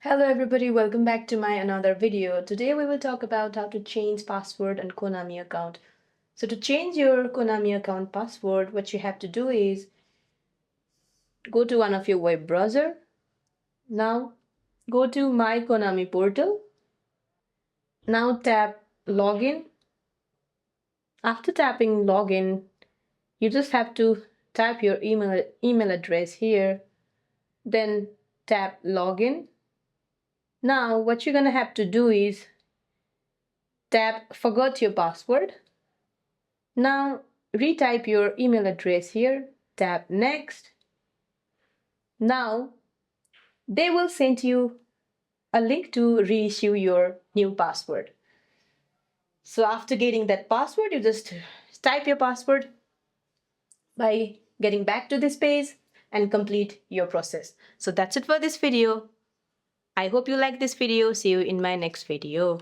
Hello everybody, welcome back to my another video. Today we will talk about how to change password on Konami account. So to change your Konami account password, what you have to do is go to one of your web browser. Now go to my Konami portal. Now tap login. After tapping login, you just have to type your email address here. Then tap login. Now what you're gonna have to do is tap forgot your password. Now retype your email address here, tap next. Now they will send you a link to reissue your new password. So after getting that password, you just type your password by getting back to this page and complete your process. So that's it for this video. I hope you like this video. See you in my next video.